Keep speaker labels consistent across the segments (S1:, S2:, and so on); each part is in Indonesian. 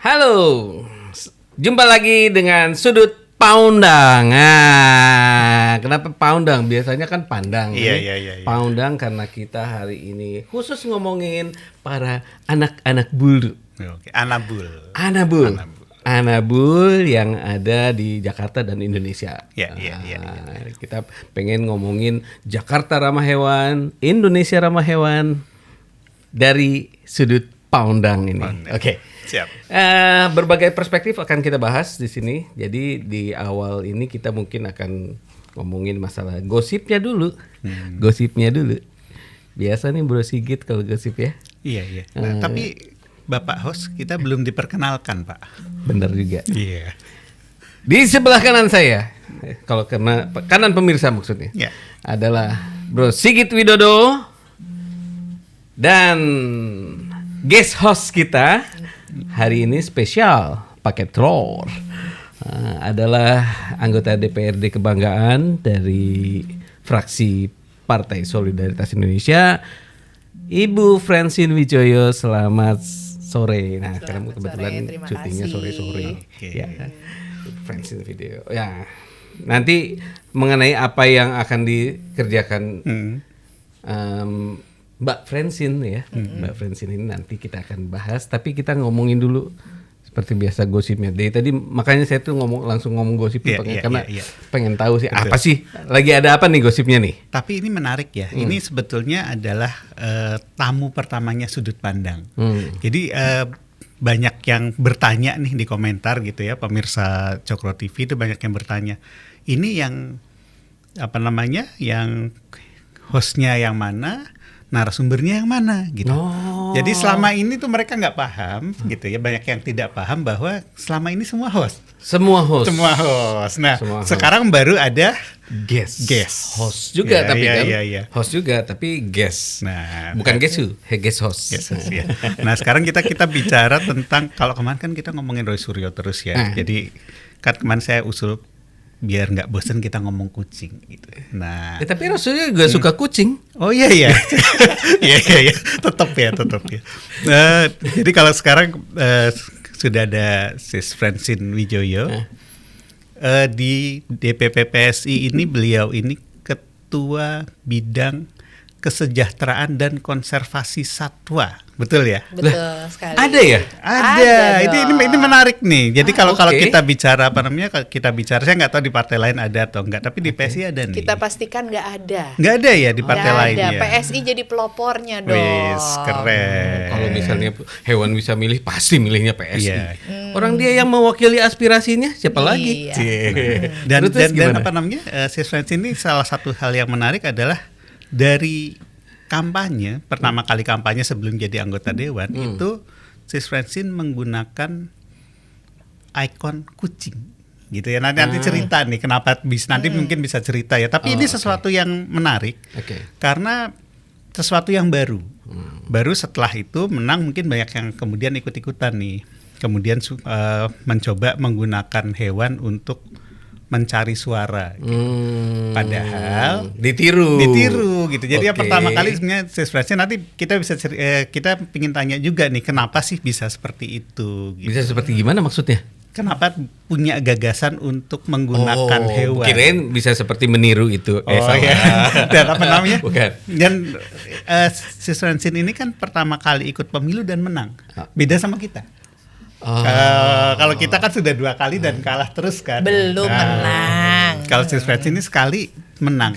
S1: Halo, jumpa lagi dengan Sudut Paundang. Kenapa Paundang? Biasanya kan pandang.
S2: Iya.
S1: Paundang karena kita hari ini khusus ngomongin para anak-anak bulu.
S2: Oke, Anabul.
S1: Anabul yang ada di Jakarta dan Indonesia.
S2: Iya.
S1: Kita pengen ngomongin Jakarta ramah hewan, Indonesia ramah hewan dari sudut Paundang ini. Oke.
S2: Siap.
S1: Berbagai perspektif akan kita bahas di sini. Jadi di awal ini kita mungkin akan ngomongin masalah gosipnya dulu. Gosipnya dulu. Biasa nih Bro Sigit kalau gosip ya.
S2: Iya. Nah, tapi Bapak host kita belum diperkenalkan, Pak.
S1: Bener juga.
S2: Iya.
S1: Di sebelah kanan saya, kalau kanan pemirsa maksudnya,
S2: Iya.
S1: adalah Bro Sigit Widodo dan guest host kita hari ini spesial pakai telur. Adalah anggota DPRD Kebanggaan dari fraksi Partai Solidaritas Indonesia, Ibu Francine Wijaya. Selamat sore. Nah, karena kebetulan cutinya sore-sore.
S2: Oke.
S1: Ya, Francine video. Ya, nanti mengenai apa yang akan dikerjakan Mbak Francine ya. Mbak Francine ini nanti kita akan bahas, tapi kita ngomongin dulu seperti biasa gosipnya. Dari tadi makanya saya tuh langsung ngomong gosip karena pengen tahu sih. Betul. Apa sih lagi ada apa nih gosipnya nih.
S2: Tapi ini menarik ya. Ini sebetulnya adalah tamu pertamanya Sudut Pandang. Jadi banyak yang bertanya nih di komentar gitu ya, pemirsa Cokro TV itu banyak yang bertanya. Ini yang yang hostnya yang mana, narasumbernya yang mana gitu. Jadi selama ini tuh mereka nggak paham gitu ya, banyak yang tidak paham bahwa selama ini semua host. Nah, sekarang baru ada guest.
S1: Host juga host juga tapi guest.
S2: Nah,
S1: bukan guest host.
S2: Ya. Nah, sekarang kita bicara tentang, kalau kemarin kan kita ngomongin Roy Suryo terus ya. Jadi kan kemarin saya usul biar nggak bosan kita ngomong kucing gitu. Nah,
S1: tapi Rasulnya juga suka kucing.
S2: Oh iya. Iya. Tetap ya. Jadi kalau sekarang sudah ada Sis Francine Wijaya di DPP PSI ini, beliau ini ketua bidang kesejahteraan dan konservasi satwa. Betul ya?
S3: Betul sekali.
S1: Ada ya?
S2: Ada. Ini menarik nih. Jadi kalau kita bicara saya nggak tahu di partai lain ada atau enggak, tapi di PSI ada nih.
S3: Kita pastikan nggak ada.
S2: Nggak ada ya di partai lain ya.
S3: PSI jadi pelopornya dong.
S2: Wis, keren.
S1: Kalau misalnya hewan bisa milih, pasti milihnya PSI.
S2: Iya.
S1: Orang dia yang mewakili aspirasinya, siapa lagi?
S2: Dan Sis Francine ini salah satu hal yang menarik adalah dari kampanye, pertama kali kampanye sebelum jadi anggota dewan, itu Sis Francine menggunakan ikon kucing gitu ya. Nanti cerita nih kenapa nanti mungkin bisa cerita ya. Tapi ini sesuatu yang menarik karena sesuatu yang baru. Baru setelah itu menang, mungkin banyak yang kemudian ikut-ikutan nih. Kemudian mencoba menggunakan hewan untuk mencari suara gitu. Padahal
S1: ditiru
S2: gitu. Jadi yang pertama kali sebenarnya Sis Francine, nanti kita bisa kita ingin tanya juga nih, kenapa sih bisa seperti itu gitu.
S1: Bisa seperti gimana maksudnya?
S2: Kenapa punya gagasan untuk menggunakan hewan?
S1: Kirain bisa seperti meniru itu.
S2: Dan apa namanya?
S1: Bukan.
S2: Dan Sis Francine ini kan pertama kali ikut pemilu dan menang. Beda sama kita. Kalau kita kan sudah 2 kali dan kalah terus kan.
S3: Belum menang.
S2: Kalau Sis Francine ini sekali menang.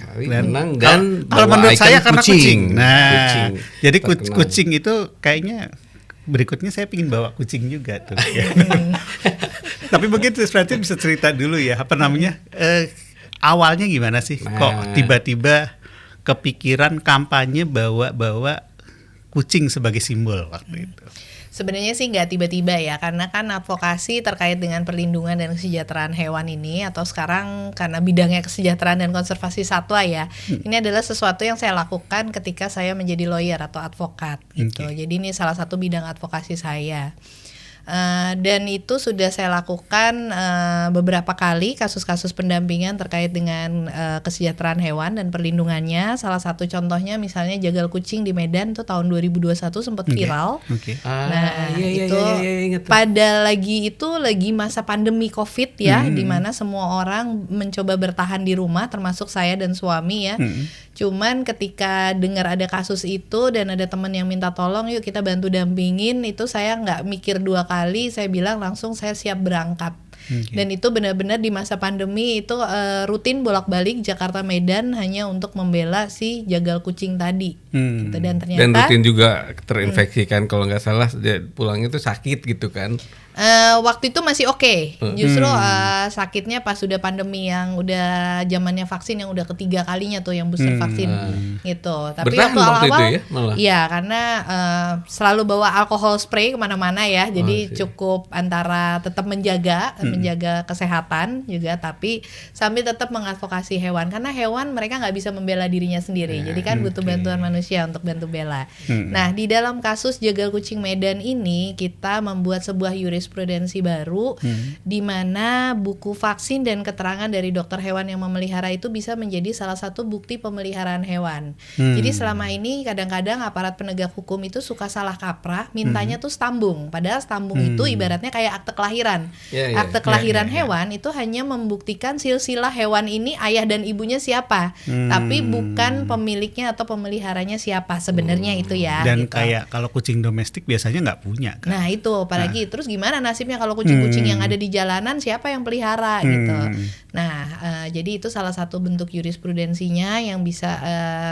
S1: Dan
S2: kalau menurut saya karena kucing.
S1: Kucing.
S2: Jadi kucing itu kayaknya berikutnya saya ingin bawa kucing juga tuh. Tapi mungkin Sis Francine bisa cerita dulu ya, awalnya gimana sih? Kok tiba-tiba kepikiran kampanye bawa kucing sebagai simbol waktu itu?
S3: Sebenarnya sih nggak tiba-tiba ya, karena kan advokasi terkait dengan perlindungan dan kesejahteraan hewan ini, atau sekarang karena bidangnya kesejahteraan dan konservasi satwa ya, ini adalah sesuatu yang saya lakukan ketika saya menjadi lawyer atau advokat gitu. Jadi ini salah satu bidang advokasi saya. Dan itu sudah saya lakukan beberapa kali kasus-kasus pendampingan terkait dengan kesejahteraan hewan dan perlindungannya. Salah satu contohnya misalnya jagal kucing di Medan tuh tahun 2021 sempat viral. Pada lagi masa pandemi COVID ya, di mana semua orang mencoba bertahan di rumah, termasuk saya dan suami ya. Cuman ketika dengar ada kasus itu dan ada teman yang minta tolong, yuk kita bantu dampingin, itu saya nggak mikir dua kali, saya bilang langsung saya siap berangkat. Dan itu benar-benar di masa pandemi itu rutin bolak-balik Jakarta Medan hanya untuk membela si jagal kucing tadi. Gitu. Dan ternyata
S1: rutin juga terinfeksi kan, kalau nggak salah dia pulangnya tuh sakit gitu kan.
S3: Waktu itu masih oke. Justru sakitnya pas sudah pandemi yang udah zamannya vaksin yang udah ketiga kalinya tuh yang booster vaksin gitu. Tapi
S1: bertahan
S3: waktu awal
S1: itu ya, malah.
S3: Iya, karena selalu bawa alkohol spray kemana-mana ya. Jadi cukup antara tetap menjaga kesehatan juga, tapi sambil tetap mengadvokasi hewan, karena hewan mereka nggak bisa membela dirinya sendiri. Jadi kan butuh bantuan manusia untuk bantu bela. Nah, di dalam kasus jagal kucing Medan ini kita membuat sebuah jurisprudensi baru di mana buku vaksin dan keterangan dari dokter hewan yang memelihara itu bisa menjadi salah satu bukti pemeliharaan hewan. Jadi selama ini kadang-kadang aparat penegak hukum itu suka salah kaprah, mintanya tuh stambung. Padahal stambung itu ibaratnya kayak akte kelahiran. Akte kelahiran hewan itu hanya membuktikan silsilah hewan ini ayah dan ibunya siapa, tapi bukan pemiliknya atau pemeliharanya siapa sebenarnya itu ya.
S2: Dan
S3: gitu.
S2: kayak kalau kucing domestik biasanya nggak punya kan?
S3: Nah itu apalagi terus gimana nasibnya kalau kucing-kucing yang ada di jalanan, siapa yang pelihara gitu. Nah jadi itu salah satu bentuk jurisprudensinya yang bisa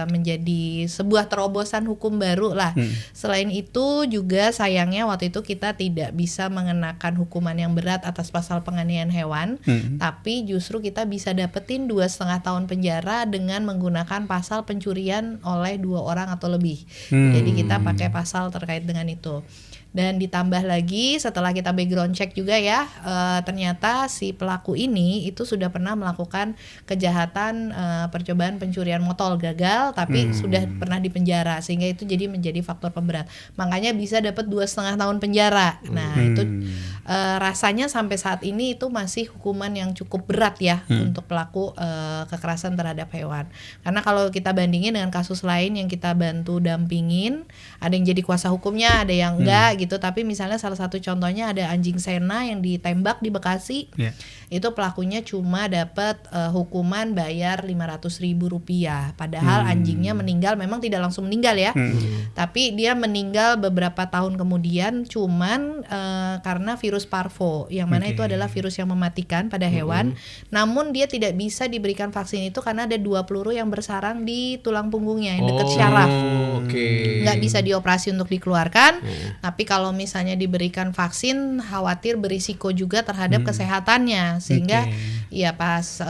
S3: menjadi sebuah terobosan hukum baru lah. Selain itu juga sayangnya waktu itu kita tidak bisa mengenakan hukuman yang berat atas pasal penganiayaan hewan, tapi justru kita bisa dapetin 2,5 tahun penjara dengan menggunakan pasal pencurian oleh 2 orang atau lebih. Jadi kita pakai pasal terkait dengan itu. Dan ditambah lagi setelah kita background check juga ya, ternyata si pelaku ini itu sudah pernah melakukan kejahatan percobaan pencurian motor gagal, tapi sudah pernah dipenjara, sehingga itu jadi menjadi faktor pemberat. Makanya bisa dapat 2,5 tahun penjara. Nah itu rasanya sampai saat ini itu masih hukuman yang cukup berat ya untuk pelaku kekerasan terhadap hewan. Karena kalau kita bandingin dengan kasus lain yang kita bantu dampingin, ada yang jadi kuasa hukumnya, ada yang enggak gitu. Tapi misalnya salah satu contohnya ada anjing Sena yang ditembak di Bekasi. Itu pelakunya cuma dapat hukuman bayar Rp500.000. Padahal anjingnya meninggal, memang tidak langsung meninggal ya. Tapi dia meninggal beberapa tahun kemudian cuman karena virus parvo, yang mana itu adalah virus yang mematikan pada hewan. Namun dia tidak bisa diberikan vaksin itu karena ada 2 peluru yang bersarang di tulang punggungnya yang dekat syaraf. Nggak bisa dioperasi untuk dikeluarkan. Tapi kalau misalnya diberikan vaksin, khawatir berisiko juga terhadap kesehatannya, sehingga ya pas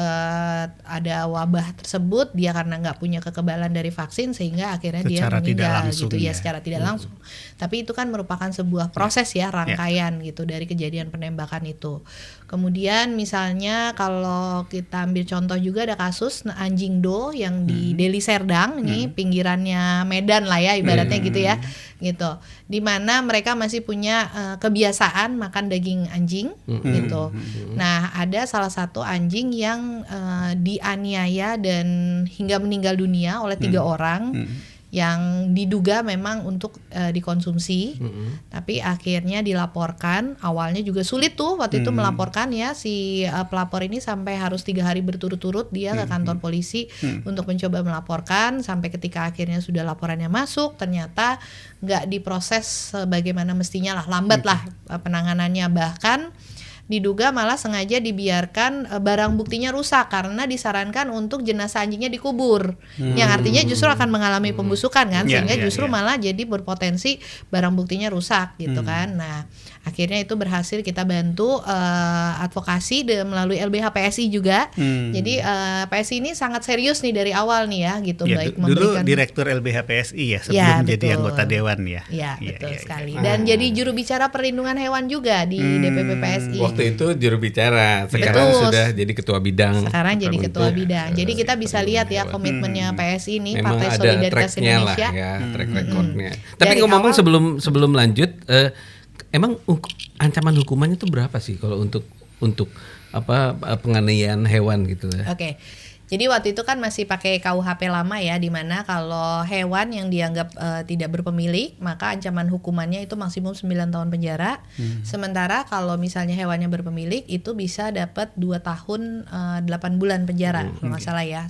S3: ada wabah tersebut dia karena nggak punya kekebalan dari vaksin sehingga akhirnya
S2: secara
S3: dia meninggal gitu
S2: ya
S3: secara tidak langsung. Tapi itu kan merupakan sebuah proses ya, rangkaian gitu dari kejadian penembakan itu. Kemudian misalnya kalau kita ambil contoh juga ada kasus anjing do yang di Deli Serdang, ini pinggirannya Medan lah ya ibaratnya gitu ya, gitu. Di mana mereka masih punya kebiasaan makan daging anjing gitu. Nah, ada salah satu anjing yang dianiaya dan hingga meninggal dunia oleh 3 orang. Yang diduga memang untuk dikonsumsi, tapi akhirnya dilaporkan. Awalnya juga sulit tuh waktu itu melaporkan ya, si pelapor ini sampai harus 3 hari berturut-turut dia ke kantor polisi untuk mencoba melaporkan, sampai ketika akhirnya sudah laporannya masuk, ternyata nggak diproses sebagaimana mestinya lah, lambat lah penanganannya. Bahkan diduga malah sengaja dibiarkan barang buktinya rusak karena disarankan untuk jenazah anjingnya dikubur, yang artinya justru akan mengalami pembusukan kan, sehingga justru malah jadi berpotensi barang buktinya rusak gitu kan. Nah, akhirnya itu berhasil kita bantu advokasi melalui LBH PSI juga. Jadi PSI ini sangat serius nih dari awal nih ya gitu, baik memberikan.
S2: Dulu Direktur LBH PSI ya sebelum jadi anggota dewan ya.
S3: Ya, betul sekali. Dan jadi juru bicara perlindungan hewan juga di DPP PSI.
S1: Waktu itu juru bicara, sekarang sudah jadi ketua bidang.
S3: Sekarang jadi ketua bidang. Jadi kita bisa lihat ya komitmennya PSI ini,
S1: memang
S3: Partai Solidaritas Indonesia.
S1: Lah ya, track recordnya. Tapi ngomong sebelum lanjut, emang ancaman hukumannya itu berapa sih kalau untuk penganiayaan hewan gitu ya?
S3: Oke. Jadi waktu itu kan masih pakai KUHP lama ya, di mana kalau hewan yang dianggap tidak berpemilik, maka ancaman hukumannya itu maksimum 9 tahun penjara. Sementara kalau misalnya hewannya berpemilik itu bisa dapat 2 tahun 8 bulan penjara kalau nggak salah ya.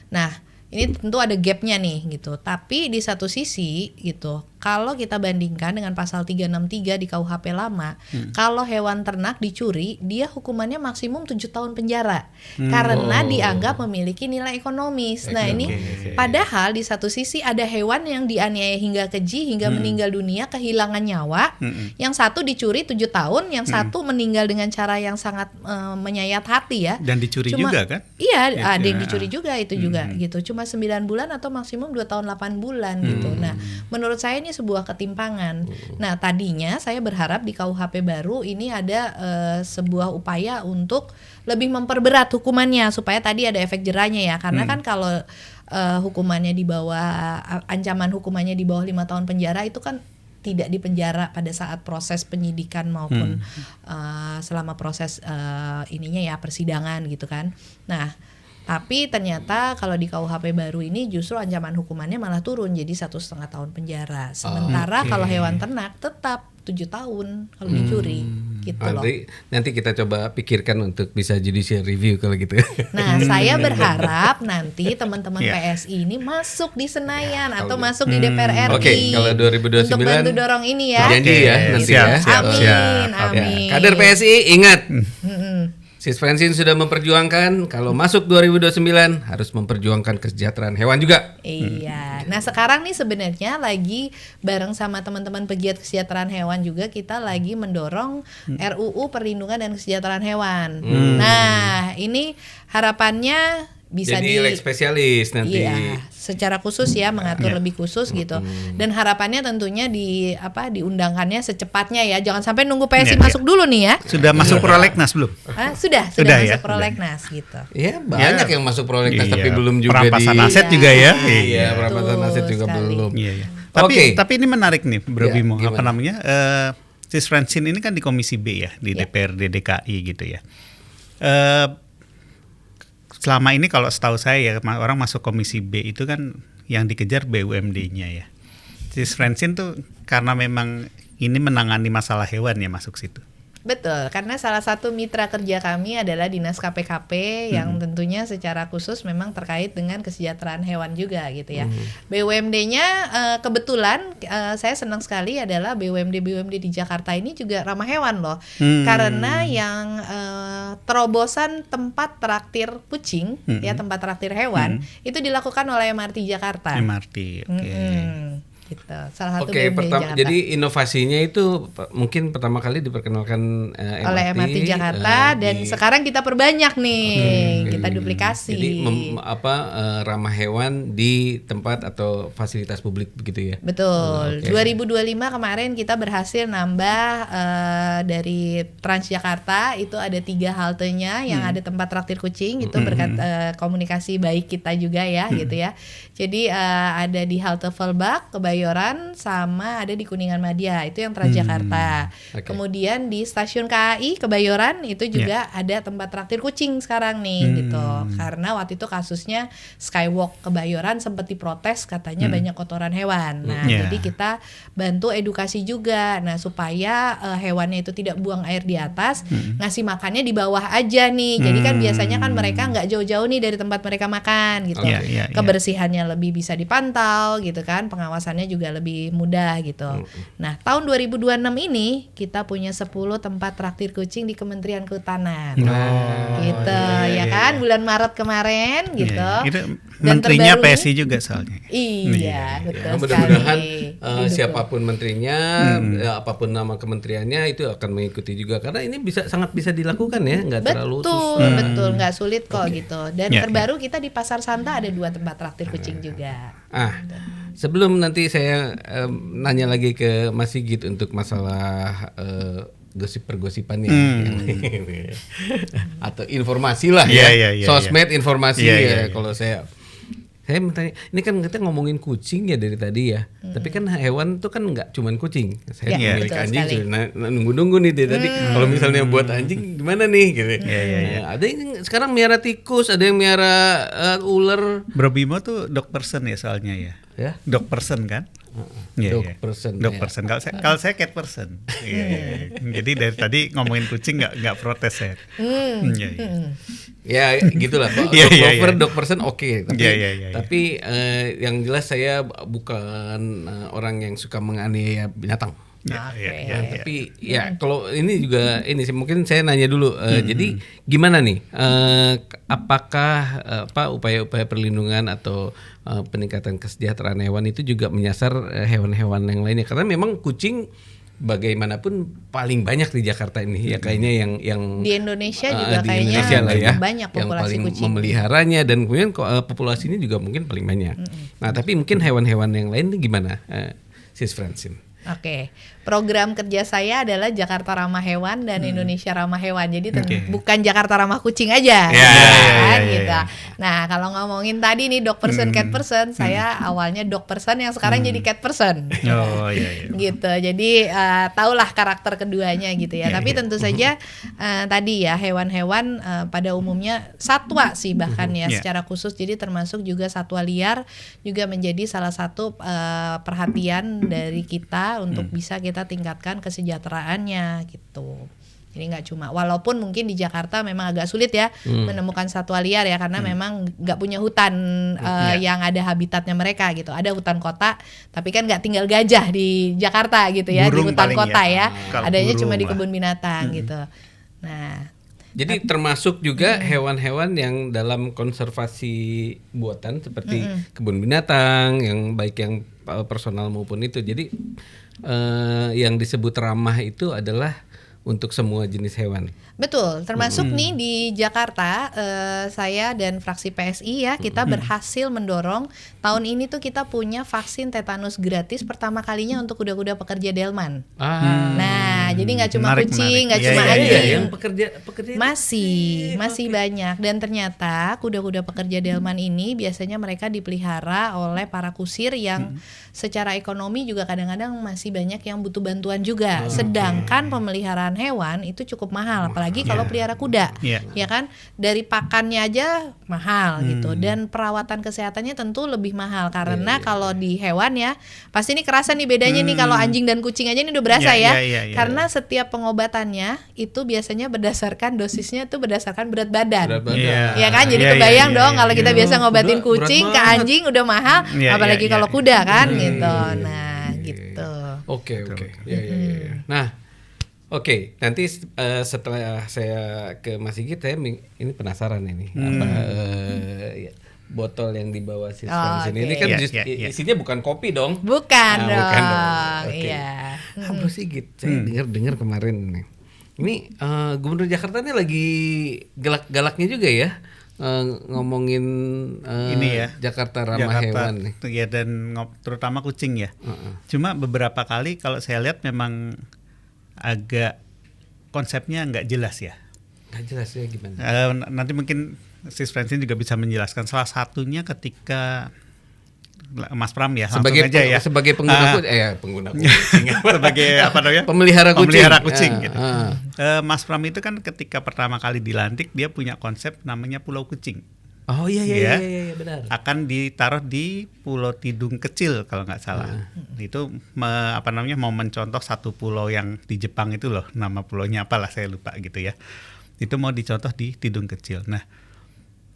S3: Nah, ini tentu ada gapnya nih gitu. Tapi di satu sisi gitu, kalau kita bandingkan dengan pasal 363 di KUHP lama, kalau hewan ternak dicuri, dia hukumannya maksimum 7 tahun penjara karena dianggap memiliki nilai ekonomis. Nah, ini padahal di satu sisi ada hewan yang dianiaya hingga keji hingga meninggal dunia, kehilangan nyawa. Yang satu dicuri 7 tahun, yang satu meninggal dengan cara yang sangat menyayat hati ya.
S2: Dan dicuri juga kan?
S3: Iya, ada yang dicuri juga itu juga gitu. Cuma 9 bulan atau maksimum 2 tahun 8 bulan gitu. Nah, menurut saya ini sebuah ketimpangan. Nah, tadinya saya berharap di KUHP baru ini ada sebuah upaya untuk lebih memperberat hukumannya supaya tadi ada efek jerahnya ya. Karena kan kalau hukumannya di bawah, ancaman hukumannya di bawah 5 tahun penjara itu kan tidak dipenjara pada saat proses penyidikan maupun selama proses ininya ya persidangan gitu kan. Nah, tapi ternyata kalau di KUHP baru ini justru ancaman hukumannya malah turun jadi 1,5 tahun penjara. Sementara kalau hewan ternak tetap 7 tahun kalau dicuri gitu loh.
S1: Nanti kita coba pikirkan untuk bisa judicial review kalau gitu.
S3: Nah, saya berharap nanti teman-teman PSI ini masuk di Senayan atau masuk di DPR RI.
S1: Oke, kalau 2029
S3: untuk bantu dorong ini ya.
S1: Janji ya nanti ya.
S3: Amin.
S1: Kader PSI ingat. Sis Francine sudah memperjuangkan kalau masuk 2029 harus memperjuangkan kesejahteraan hewan juga.
S3: Iya. Nah, sekarang nih sebenarnya lagi bareng sama teman-teman pegiat kesejahteraan hewan juga kita lagi mendorong RUU perlindungan dan kesejahteraan hewan. Nah, ini harapannya bisa
S1: jadi leg spesialis nanti.
S3: Iya, secara khusus ya mengatur lebih khusus gitu. Dan harapannya tentunya diundangkannya secepatnya ya. Jangan sampai nunggu PSI masuk dulu nih ya.
S2: Sudah masuk prolegnas belum?
S3: Sudah masuk prolegnas gitu.
S1: Iya, banyak yang masuk prolegnas tapi belum juga
S2: perampasan aset juga ya.
S1: Iya, perampasan aset juga belum.
S2: Iya. Tapi ini menarik nih, Bro Bimo, apa namanya? Sis Francine ini kan di Komisi B ya, di DPRD DKI gitu ya. Selama ini kalau setahu saya ya, orang masuk Komisi B itu kan yang dikejar BUMD-nya ya. Sis Francine tuh karena memang ini menangani masalah hewan ya masuk situ.
S3: Betul, karena salah satu mitra kerja kami adalah Dinas KPKP yang tentunya secara khusus memang terkait dengan kesejahteraan hewan juga gitu ya. BUMD-nya kebetulan saya senang sekali adalah BUMD di Jakarta ini juga ramah hewan loh. Karena yang terobosan tempat traktir kucing ya, tempat traktir hewan itu dilakukan oleh MRT Jakarta.
S2: MRT, oke.
S3: Gitu. Salah satu BUMD Jakarta.
S1: Jadi inovasinya itu mungkin pertama kali diperkenalkan
S3: oleh MRT Jakarta dan sekarang kita perbanyak nih, kita duplikasi.
S1: Jadi ramah hewan di tempat atau fasilitas publik begitu ya.
S3: Betul. 2025 kemarin kita berhasil nambah dari Transjakarta itu ada 3 haltenya yang ada tempat traktir kucing itu berkat komunikasi baik kita juga ya gitu ya. Jadi ada di halte Velbak, Kebayoran, sama ada di Kuningan Madya, itu yang Transjakarta. Kemudian di stasiun KAI Kebayoran itu juga ada tempat traktir kucing sekarang nih gitu. Karena waktu itu kasusnya Skywalk Kebayoran sempat diprotes katanya banyak kotoran hewan. Nah, jadi kita bantu edukasi juga. Nah, supaya hewannya itu tidak buang air di atas, ngasih makannya di bawah aja nih. Jadi kan biasanya kan mereka nggak jauh-jauh nih dari tempat mereka makan gitu. Kebersihannya lebih bisa dipantau gitu kan, pengawasannya juga lebih mudah gitu. Nah, tahun 2026 ini kita punya 10 tempat traktir kucing di Kementerian Kehutanan. Gitu ya kan, bulan Maret kemarin gitu.
S2: Itu menterinya PSI juga soalnya.
S3: Iya, betul
S1: mudah-mudahan
S3: sekali.
S1: siapapun menterinya, apapun nama kementeriannya itu akan mengikuti juga karena ini sangat bisa dilakukan ya, nggak terlalu susah.
S3: Betul, nggak sulit kok gitu. Dan terbaru kita di Pasar Santa ada 2 tempat traktir kucing juga.
S1: Sebelum nanti saya nanya lagi ke Mas Sigit untuk masalah gosip-pergosipannya atau informasi lah sosmed informasi kalau saya bertanya, ini kan kita ngomongin kucing ya dari tadi ya, tapi kan hewan tuh kan nggak cuman kucing. Saya memiliki anjing, nunggu-nunggu nih dari tadi. Kalau misalnya buat anjing gimana nih gitu. Ada yang sekarang miara tikus, ada yang miara ular.
S2: Bro Bimo tuh dog person ya soalnya ya. Dog person kan?
S1: Dog person.
S2: Dog person. Kalau saya cat person. Jadi dari tadi ngomongin kucing nggak protes saya.
S1: Ya gitulah. Dog person oke. Tapi yang jelas saya bukan orang yang suka menganiaya binatang. Tapi kalau ini juga ini sih mungkin saya nanya dulu. Jadi gimana nih? Apakah upaya-upaya perlindungan atau peningkatan kesejahteraan hewan itu juga menyasar hewan-hewan yang lainnya? Karena memang kucing bagaimanapun paling banyak di Jakarta ini ya kayaknya yang
S3: di Indonesia juga
S1: di
S3: kayaknya
S1: Indonesia lah ya,
S3: banyak populasi
S1: yang paling
S3: kucing
S1: memeliharanya dan kemudian populasinya juga mungkin paling banyak. Nah tapi mungkin hewan-hewan yang lain ini gimana, Sis Francine?
S3: Oke, program kerja saya adalah Jakarta Ramah Hewan dan Indonesia Ramah Hewan. Jadi bukan Jakarta Ramah Kucing aja, gitu. Nah, kalau ngomongin tadi nih dog person, cat person, saya awalnya dog person yang sekarang jadi cat person. Gitu. Jadi tahulah karakter keduanya gitu ya. Tapi tentu saja tadi ya hewan-hewan pada umumnya satwa sih bahkan ya secara khusus. Jadi termasuk juga satwa liar juga menjadi salah satu perhatian dari kita untuk bisa kita tingkatkan kesejahteraannya gitu. Jadi nggak cuma, walaupun mungkin di Jakarta memang agak sulit ya menemukan satwa liar ya karena memang nggak punya hutan yang ada habitatnya mereka gitu. Ada hutan kota, tapi kan nggak tinggal gajah di Jakarta gitu ya, burung di hutan kota ya. Adanya cuma di kebun binatang gitu. Nah.
S1: Jadi termasuk juga hewan-hewan yang dalam konservasi buatan seperti kebun binatang yang baik yang personal maupun itu. Jadi yang disebut ramah itu adalah untuk semua jenis hewan.
S3: Betul, termasuk nih di Jakarta saya dan fraksi PSI ya kita berhasil mendorong tahun ini tuh kita punya vaksin tetanus gratis pertama kalinya untuk kuda-kuda pekerja delman. Nah, jadi nggak cuma kucing, nggak cuma anjing,
S1: yang pekerja
S3: masih banyak dan ternyata kuda-kuda pekerja delman ini biasanya mereka dipelihara oleh para kusir yang secara ekonomi juga kadang-kadang masih banyak yang butuh bantuan juga. Sedangkan pemeliharaan hewan itu cukup mahal, apalagi kalau pelihara kuda, ya kan, dari pakannya aja mahal gitu, dan perawatan kesehatannya tentu lebih mahal karena kalau di hewan ya pasti ini kerasa nih bedanya nih kalau anjing dan kucing aja ini udah berasa karena setiap pengobatannya itu biasanya berdasarkan dosisnya tuh berdasarkan berat badan, ya kan, jadi kebayang dong kalau kita biasa ngobatin kucing ke anjing udah mahal, apalagi kalau kuda kan gitu, nah gitu.
S1: Oke. Nah. Oke, nanti setelah saya ke Mas Sigit, saya ini penasaran ini botol yang dibawa Sis Francine ini kan isinya bukan kopi dong?
S3: Bukan dong.
S1: Iya. Bro Sigit, saya dengar kemarin nih. Ini Gubernur Jakarta ini lagi galak-galaknya juga ya ngomongin
S2: ini ya
S1: Jakarta Ramah Hewan nih.
S2: Ya, dan terutama kucing ya. Cuma beberapa kali kalau saya lihat memang agak konsepnya nggak jelas ya.
S1: Nggak jelas ya gimana?
S2: Nanti mungkin Sis Francine juga bisa menjelaskan. Salah satunya ketika Mas Pram ya,
S1: sebagai
S2: aja ya.
S1: Sebagai pengguna kucing,
S2: sebagai apa namanya?
S1: Pemelihara kucing.
S2: Gitu. Mas Pram itu kan ketika pertama kali dilantik dia punya konsep namanya Pulau Kucing.
S1: Oh iya benar.
S2: Akan ditaruh di Pulau Tidung Kecil kalau nggak salah. Itu mau mencontoh satu pulau yang di Jepang itu loh, nama pulaunya apalah saya lupa gitu ya. Itu mau dicontoh di Tidung Kecil. Nah,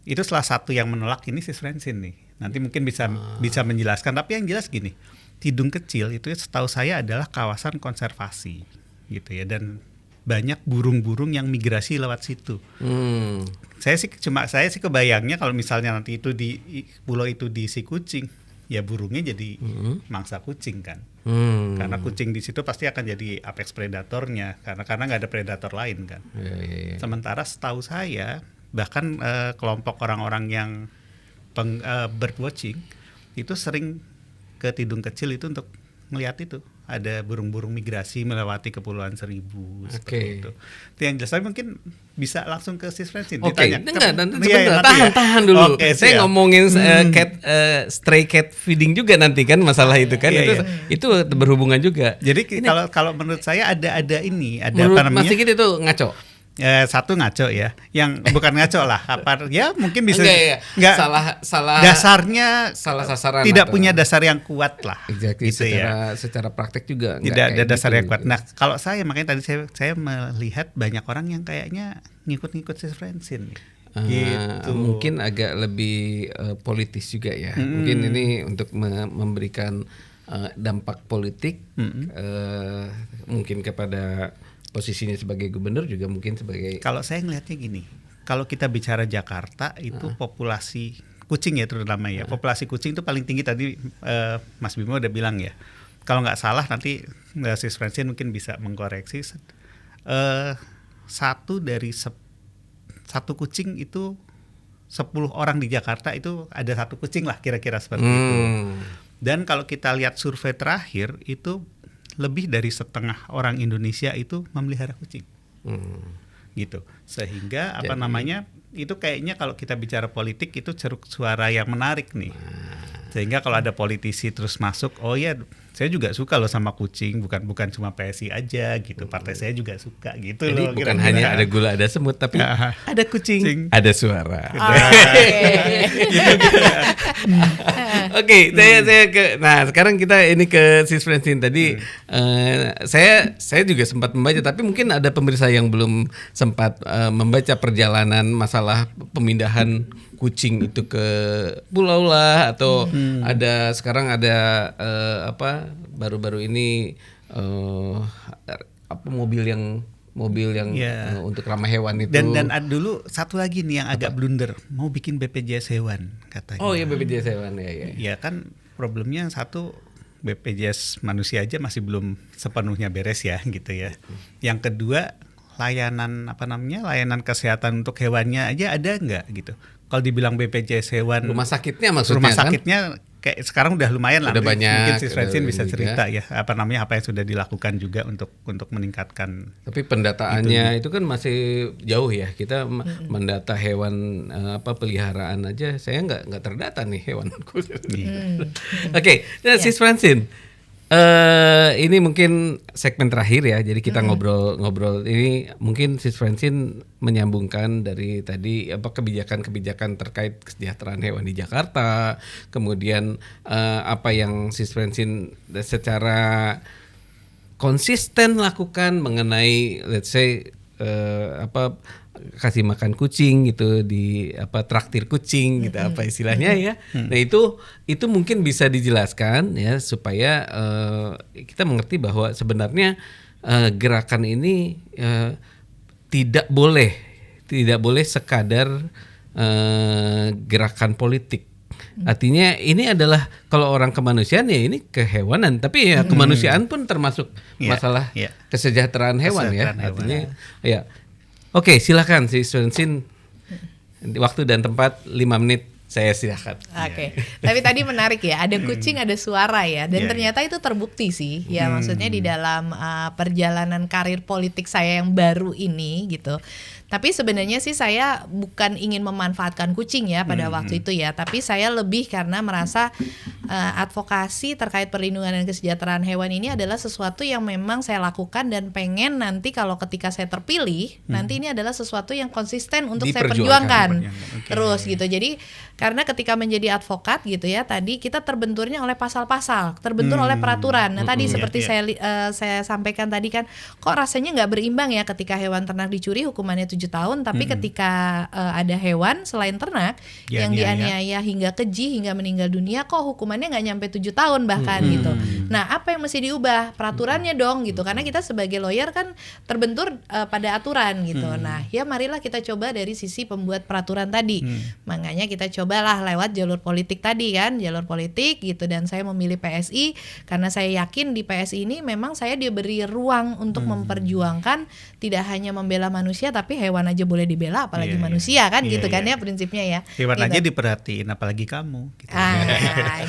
S2: itu salah satu yang menolak ini Sis Francine nih. Nanti mungkin bisa menjelaskan, tapi yang jelas gini. Tidung Kecil itu setahu saya adalah kawasan konservasi gitu ya, dan banyak burung-burung yang migrasi lewat situ. Saya sih kebayangnya kalau misalnya nanti itu di pulau itu diisi kucing, ya burungnya jadi mangsa kucing kan. Karena kucing di situ pasti akan jadi apex predatornya karena nggak ada predator lain kan. Sementara setahu saya bahkan kelompok orang-orang yang birdwatching itu sering ke Tidung Kecil itu untuk melihat itu ada burung-burung migrasi melewati Kepulauan Seribu seperti itu. Itu yang jelas. Tapi mungkin bisa langsung ke Sis Francine ditanya.
S1: Tahan dulu. Saya ngomongin stray cat feeding juga nanti kan masalah itu kan. Itu berhubungan juga.
S2: Jadi kalau menurut saya ada ini, ada
S1: menurut
S2: apa namanya?
S1: Mas Sigit itu ngaco.
S2: Satu ngaco ya, yang bukan ngaco lah, apa ya mungkin bisa
S1: nggak salah
S2: dasarnya
S1: salah sasaran,
S2: tidak punya dasar yang kuat lah.
S1: Exactly, gitu secara praktek juga
S2: tidak ada dasar yang kuat. Nah kalau saya makanya tadi saya melihat banyak orang yang kayaknya ngikut-ngikut Sis Francine. Gitu.
S1: Mungkin agak lebih politis juga ya. Mungkin ini untuk memberikan dampak politik mungkin kepada posisinya sebagai gubernur juga mungkin sebagai.
S2: Kalau saya ngelihatnya gini, kalau kita bicara Jakarta itu populasi kucing ya terutama ya, populasi kucing itu paling tinggi tadi Mas Bimo udah bilang ya. Kalau nggak salah nanti Sis Francine mungkin bisa mengkoreksi. Satu kucing itu 10 orang di Jakarta itu ada satu kucing lah kira-kira seperti itu. Dan kalau kita lihat survei terakhir itu lebih dari setengah orang Indonesia itu memelihara kucing, gitu. Sehingga itu kayaknya kalau kita bicara politik itu ceruk suara yang menarik nih. Sehingga kalau ada politisi terus masuk, oh ya saya juga suka loh sama kucing, bukan cuma PSI aja gitu, partai saya juga suka gitu.
S1: Jadi
S2: loh.
S1: Bukan hanya ada gula ada semut, tapi ada kucing, ada suara. Oke, saya ke. Nah sekarang kita ini ke Sis Francine tadi. Saya juga sempat membaca, tapi mungkin ada pemirsa yang belum sempat membaca perjalanan masalah pemindahan kucing itu ke pulau lah, atau sekarang ada baru-baru ini mobil yang untuk ramah hewan itu.
S2: Dan dulu satu lagi nih yang agak blunder, mau bikin BPJS hewan katanya.
S1: Oh iya, BPJS hewan ya.
S2: Ya kan problemnya satu, BPJS manusia aja masih belum sepenuhnya beres ya gitu ya. Yang kedua, layanan kesehatan untuk hewannya aja ada nggak gitu. Kalau dibilang BPJS hewan,
S1: rumah sakitnya maksudnya
S2: kan? Kayak sekarang udah lumayan lah.
S1: Udah banyak.
S2: Mungkin Sis Francine bisa cerita ya apa yang sudah dilakukan juga untuk meningkatkan.
S1: Tapi pendataannya itu kan masih jauh ya. Kita mendata hewan peliharaan aja, saya nggak terdata nih hewanku. Oke, Sis Francine. Ini mungkin segmen terakhir ya, jadi kita ngobrol ini mungkin Sis Francine menyambungkan dari tadi kebijakan-kebijakan terkait kesejahteraan hewan di Jakarta, kemudian apa yang Sis Francine secara konsisten lakukan mengenai let's say kasih makan kucing gitu di traktir kucing gitu apa istilahnya ya. Nah itu mungkin bisa dijelaskan ya supaya kita mengerti bahwa sebenarnya gerakan ini tidak boleh sekadar gerakan politik. Artinya ini adalah kalau orang kemanusiaan ya ini kehewanan, tapi ya kemanusiaan pun termasuk masalah kesejahteraan hewan ya. Artinya ya. Oke, silakan Sis Francine. Waktu dan tempat 5 menit saya silakan.
S3: Oke. Tapi tadi menarik ya, ada kucing ada suara ya, dan ternyata itu terbukti sih. Ya maksudnya di dalam perjalanan karir politik saya yang baru ini gitu. Tapi sebenarnya sih saya bukan ingin memanfaatkan kucing ya pada waktu itu ya, tapi saya lebih karena merasa advokasi terkait perlindungan dan kesejahteraan hewan ini adalah sesuatu yang memang saya lakukan dan pengen nanti kalau ketika saya terpilih, nanti ini adalah sesuatu yang konsisten untuk saya perjuangkan. Terus gitu. Jadi karena ketika menjadi advokat gitu ya, tadi kita terbenturnya oleh pasal-pasal, terbentur oleh peraturan. Nah tadi seperti saya sampaikan tadi kan, kok rasanya nggak berimbang ya ketika hewan ternak dicuri hukumannya 7 tahun, tapi ketika ada hewan selain ternak yang dianiaya hingga keji hingga meninggal dunia, kok hukumannya nggak nyampe 7 tahun bahkan gitu. Nah, apa yang mesti diubah? Peraturannya dong gitu. Karena kita sebagai lawyer kan terbentur pada aturan gitu. Nah, ya marilah kita coba dari sisi pembuat peraturan tadi. Makanya kita cobalah lewat jalur politik tadi kan, jalur politik gitu, dan saya memilih PSI karena saya yakin di PSI ini memang saya diberi ruang untuk memperjuangkan tidak hanya membela manusia tapi hewan aja boleh dibela apalagi manusia kan gitu kan ya prinsipnya ya.
S2: Hewan
S3: gitu.
S2: aja diperhatiin apalagi kamu gitu.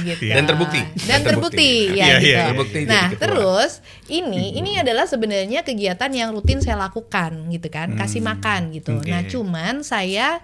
S3: Gitu.
S1: Dan terbukti.
S3: Ya gitu.
S1: Terbukti
S3: Nah, terus ini adalah sebenarnya kegiatan yang rutin saya lakukan gitu kan, kasih makan gitu. Nah, cuman saya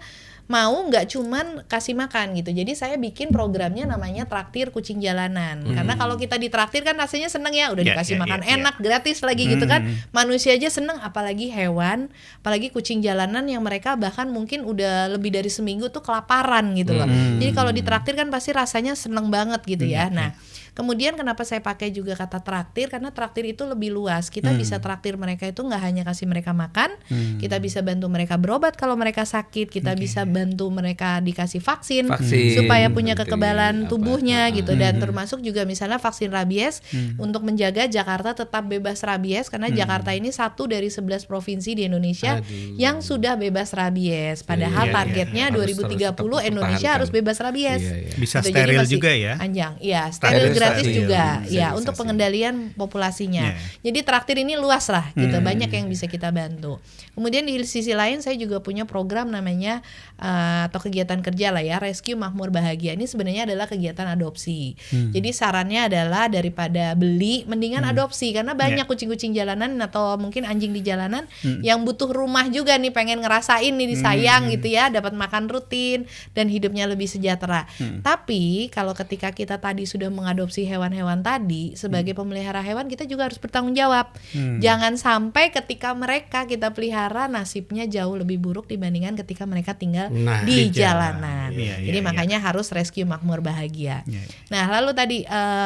S3: mau nggak cuman kasih makan gitu. Jadi saya bikin programnya namanya traktir kucing jalanan. Karena kalau kita ditraktir kan rasanya seneng ya, udah dikasih makan enak, gratis lagi gitu kan. Manusia aja seneng, apalagi hewan, apalagi kucing jalanan yang mereka bahkan mungkin udah lebih dari seminggu tuh kelaparan gitu loh. Jadi kalau ditraktir kan pasti rasanya seneng banget gitu ya. Nah, kemudian kenapa saya pakai juga kata traktir? Karena traktir itu lebih luas. Kita bisa traktir mereka itu nggak hanya kasih mereka makan, kita bisa bantu mereka berobat kalau mereka sakit, kita bisa bantu mereka dikasih vaksin supaya punya kekebalan tubuhnya gitu, dan termasuk juga misalnya vaksin rabies untuk menjaga Jakarta tetap bebas rabies karena Jakarta ini 1 dari 11 provinsi di Indonesia yang sudah bebas rabies. Padahal targetnya 2030 Indonesia harus bebas rabies.
S2: Bisa
S3: gitu.
S2: steril juga ya.
S3: Panjang. Iya, steril gratis juga ya untuk pengendalian populasinya. Jadi traktir ini luas lah gitu, banyak yang bisa kita bantu. Kemudian di sisi lain saya juga punya program namanya atau kegiatan kerja lah ya, Rescue Makmur Bahagia. Ini sebenarnya adalah kegiatan adopsi. Jadi sarannya adalah daripada beli mendingan adopsi karena banyak kucing-kucing jalanan atau mungkin anjing di jalanan yang butuh rumah juga nih, pengen ngerasain nih disayang gitu ya, dapat makan rutin dan hidupnya lebih sejahtera. Tapi kalau ketika kita tadi sudah mengadopsi hewan-hewan tadi, sebagai pemelihara hewan kita juga harus bertanggung jawab. Jangan sampai ketika mereka kita pelihara nasibnya jauh lebih buruk dibandingkan ketika mereka tinggal di jalanan. Jadi makanya harus Rescue Makmur Bahagia. Nah, lalu tadi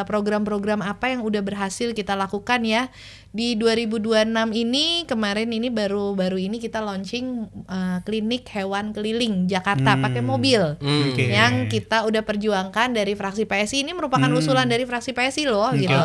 S3: program-program apa yang udah berhasil kita lakukan ya di 2026 ini, kemarin ini baru ini kita launching klinik hewan keliling Jakarta pakai mobil yang kita udah perjuangkan dari fraksi PSI. Ini merupakan usulan dari fraksi PSI loh gitu.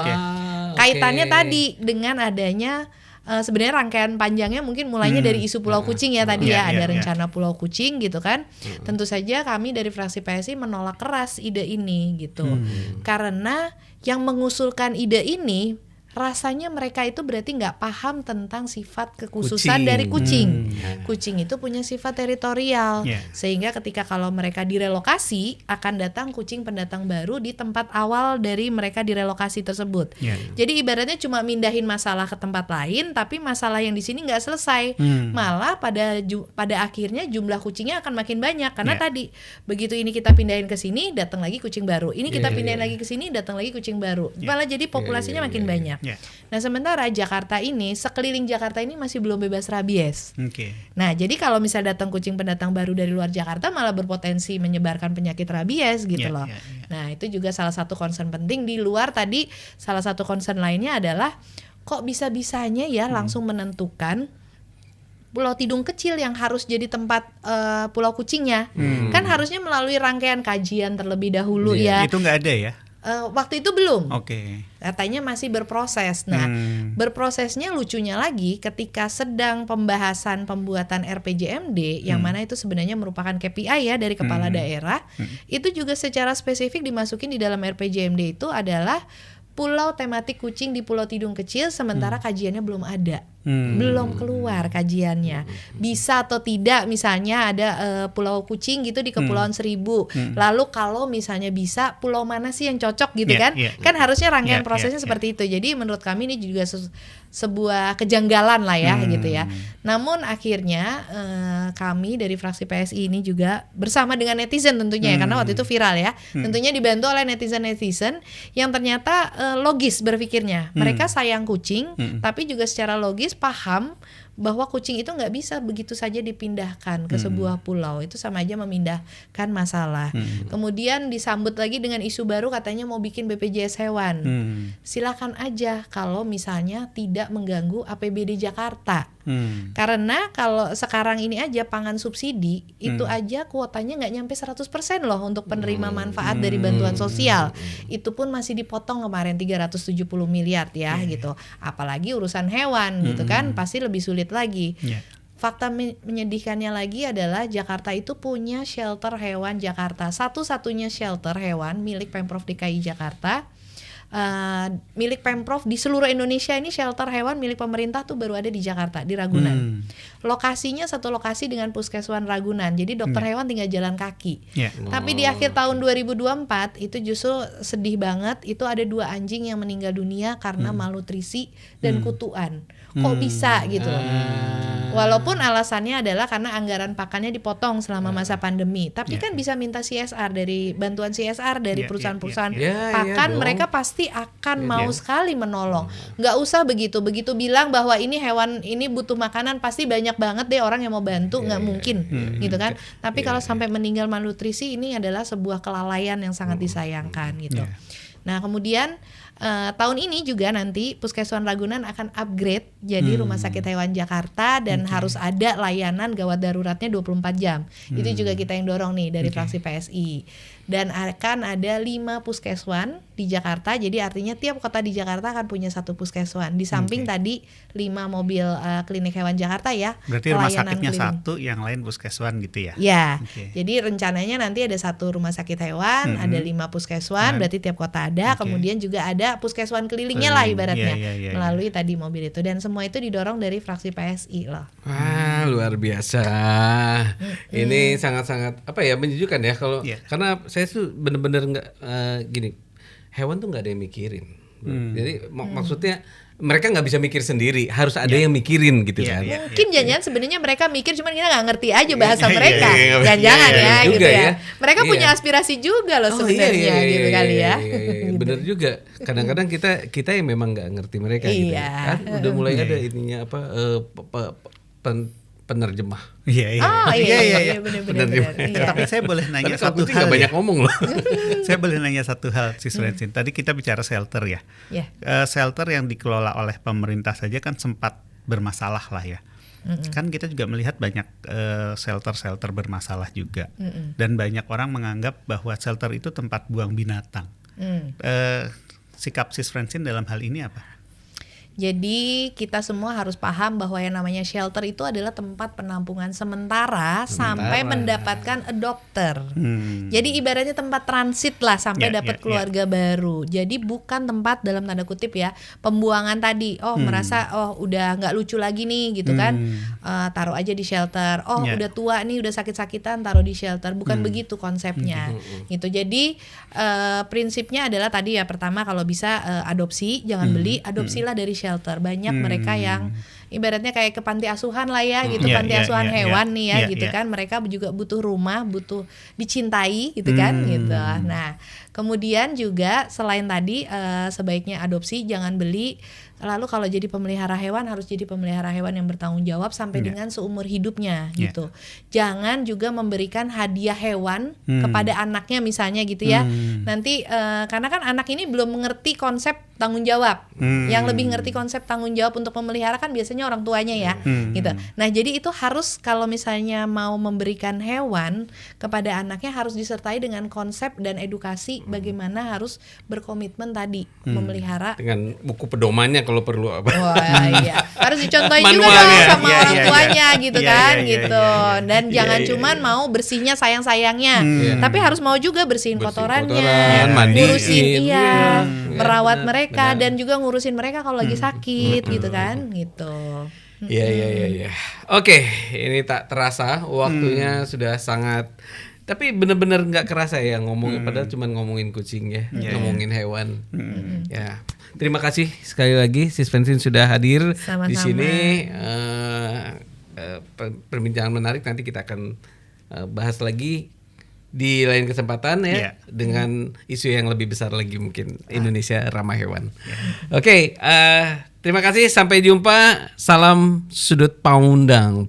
S3: Kaitannya tadi dengan adanya sebenarnya rangkaian panjangnya mungkin mulainya dari isu Pulau Kucing ya tadi ada rencana Pulau Kucing gitu kan. Tentu saja kami dari fraksi PSI menolak keras ide ini gitu. Karena yang mengusulkan ide ini rasanya mereka itu berarti nggak paham tentang sifat kekhususan dari kucing. Kucing itu punya sifat teritorial, sehingga ketika kalau mereka direlokasi akan datang kucing pendatang baru di tempat awal dari mereka direlokasi tersebut. Jadi ibaratnya cuma mindahin masalah ke tempat lain, tapi masalah yang di sini nggak selesai. Malah pada akhirnya jumlah kucingnya akan makin banyak karena tadi begitu ini kita pindahin ke sini datang lagi kucing baru. Ini kita pindahin lagi ke sini datang lagi kucing baru. Malah jadi populasinya makin banyak. Nah, sementara Jakarta ini, sekeliling Jakarta ini masih belum bebas rabies. Nah, jadi kalau misal datang kucing pendatang baru dari luar Jakarta malah berpotensi menyebarkan penyakit rabies gitu loh. Nah, itu juga salah satu concern penting. Di luar tadi salah satu concern lainnya adalah kok bisa-bisanya ya langsung menentukan Pulau Tidung kecil yang harus jadi tempat pulau kucingnya. Kan harusnya melalui rangkaian kajian terlebih dahulu ya.
S2: Itu nggak ada ya?
S3: Waktu itu belum. Katanya masih berproses. Nah, berprosesnya lucunya lagi ketika sedang pembahasan pembuatan RPJMD yang mana itu sebenarnya merupakan KPI ya dari kepala daerah. Itu juga secara spesifik dimasukin di dalam RPJMD itu adalah pulau tematik kucing di Pulau Tidung kecil, sementara kajiannya belum ada. Belum keluar kajiannya. Bisa atau tidak misalnya ada pulau kucing gitu di Kepulauan Seribu. Lalu kalau misalnya bisa, pulau mana sih yang cocok gitu kan? Kan harusnya rangkaian prosesnya seperti itu. Jadi menurut kami ini juga sebuah kejanggalan lah ya gitu ya. Namun akhirnya kami dari fraksi PSI ini juga bersama dengan netizen tentunya ya, karena waktu itu viral ya. Tentunya dibantu oleh netizen-netizen yang ternyata logis berpikirnya. Mereka sayang kucing, tapi juga secara logis paham bahwa kucing itu nggak bisa begitu saja dipindahkan ke sebuah pulau, itu sama aja memindahkan masalah. Kemudian disambut lagi dengan isu baru katanya mau bikin BPJS hewan. Silakan aja kalau misalnya tidak mengganggu APBD Jakarta. Karena kalau sekarang ini aja pangan subsidi itu aja kuotanya nggak nyampe 100% loh untuk penerima manfaat dari bantuan sosial. Itu pun masih dipotong kemarin 370 miliar ya gitu. Apalagi urusan hewan gitu kan pasti lebih sulit lagi. Fakta menyedihkannya lagi adalah Jakarta itu punya shelter hewan Jakarta, satu-satunya shelter hewan milik Pemprov DKI Jakarta. Milik Pemprov di seluruh Indonesia ini shelter hewan milik pemerintah tuh baru ada di Jakarta, di Ragunan. Lokasinya satu lokasi dengan Puskeswan Ragunan. Jadi dokter hewan tinggal jalan kaki. Tapi di akhir tahun 2024 itu justru sedih banget, itu ada 2 anjing yang meninggal dunia karena malnutrisi dan kutuan. Kok bisa gitu loh. Walaupun alasannya adalah karena anggaran pakannya dipotong selama masa pandemi. Tapi kan bisa minta CSR dari bantuan CSR dari perusahaan-perusahaan pakan, mereka pasti akan mau sekali menolong. Nggak usah begitu bilang bahwa ini hewan ini butuh makanan, pasti banyak banget deh orang yang mau bantu, nggak mungkin gitu kan. Tapi kalau sampai meninggal malnutrisi, ini adalah sebuah kelalaian yang sangat disayangkan gitu. Nah kemudian tahun ini juga nanti Puskeswan Ragunan akan upgrade jadi Rumah Sakit Hewan Jakarta dan harus ada layanan gawat daruratnya 24 jam. Itu juga kita yang dorong nih dari fraksi PSI. Dan akan ada 5 puskeswan di Jakarta, jadi artinya tiap kota di Jakarta akan punya 1 puskeswan. Di samping tadi 5 mobil klinik hewan Jakarta ya.
S2: Berarti rumah sakitnya klinik. 1, yang lain puskeswan gitu ya?
S3: Ya, jadi rencananya nanti ada 1 rumah sakit hewan, ada 5 puskeswan, berarti tiap kota ada. Kemudian juga ada puskeswan kelilingnya lah ibaratnya, melalui tadi mobil itu. Dan semua itu didorong dari fraksi PSI loh.
S1: Wah, luar biasa. Ini sangat-sangat menyejukkan ya kalau karena saya tuh bener-bener nggak gini, hewan tuh nggak ada yang mikirin. Jadi maksudnya mereka nggak bisa mikir sendiri, harus ada yang mikirin gitu kan.
S3: Mungkin jangan sebenarnya mereka mikir, cuman kita nggak ngerti aja bahasa mereka. Jangan ya gitu ya. Mereka punya aspirasi juga loh sebenarnya gitu kali ya.
S1: Bener juga. Kadang-kadang kita yang memang nggak ngerti mereka gitu. Kan udah mulai ada ininya penerjemah.
S3: Benar.
S2: Tapi saya boleh nanya satu hal.
S1: Banyak ngomong loh.
S2: Saya boleh nanya satu hal, Sis Francine. Tadi kita bicara shelter ya. Shelter yang dikelola oleh pemerintah saja kan sempat bermasalah lah ya. Kan kita juga melihat banyak shelter-shelter bermasalah juga. Dan banyak orang menganggap bahwa shelter itu tempat buang binatang. Sikap Sis Francine dalam hal ini apa?
S3: Jadi kita semua harus paham bahwa yang namanya shelter itu adalah tempat penampungan sementara sampai mendapatkan adopter. Jadi ibaratnya tempat transit lah sampai dapat keluarga baru. Jadi bukan tempat dalam tanda kutip ya pembuangan tadi. Merasa udah nggak lucu lagi nih gitu kan, taruh aja di shelter. Udah tua nih, udah sakit-sakitan, taruh di shelter. Bukan begitu konsepnya. Gitu. Jadi prinsipnya adalah tadi ya, pertama kalau bisa adopsi, jangan beli, adopsilah dari shelter. Banyak mereka yang ibaratnya kayak ke panti asuhan lah ya gitu, panti asuhan hewan nih ya gitu kan. Mereka juga butuh rumah, butuh dicintai gitu kan gitu. Nah kemudian juga selain tadi sebaiknya adopsi, jangan beli. Lalu kalau jadi pemelihara hewan harus jadi pemelihara hewan yang bertanggung jawab sampai dengan seumur hidupnya gitu. Jangan juga memberikan hadiah hewan kepada anaknya misalnya gitu ya. Nanti karena kan anak ini belum mengerti konsep tanggung jawab. Yang lebih ngerti konsep tanggung jawab untuk memelihara kan biasanya orang tuanya ya gitu. Nah jadi itu harus kalau misalnya mau memberikan hewan kepada anaknya harus disertai dengan konsep dan edukasi bagaimana harus berkomitmen tadi memelihara.
S1: Dengan buku pedomannya kalau perlu apa.
S3: Wah iya, harus dicontohin juga dong sama orang tuanya gitu kan gitu. Dan jangan cuman mau bersihnya sayang-sayangnya, tapi harus mau juga bersihin kotorannya, ngurusin merawat mereka dan juga ngurusin mereka kalau lagi sakit gitu kan gitu.
S1: Iya. Oke, ini tak terasa waktunya sudah sangat. Tapi benar-benar nggak kerasa ya ngomongin, padahal cuma ngomongin kucing ya, ngomongin hewan. Ya, terima kasih sekali lagi Sis Francine sudah hadir di sini. Perbincangan menarik, nanti kita akan bahas lagi di lain kesempatan ya dengan isu yang lebih besar lagi mungkin, Indonesia ramah hewan. Oke, Terima kasih, sampai jumpa. Salam sudut paundang.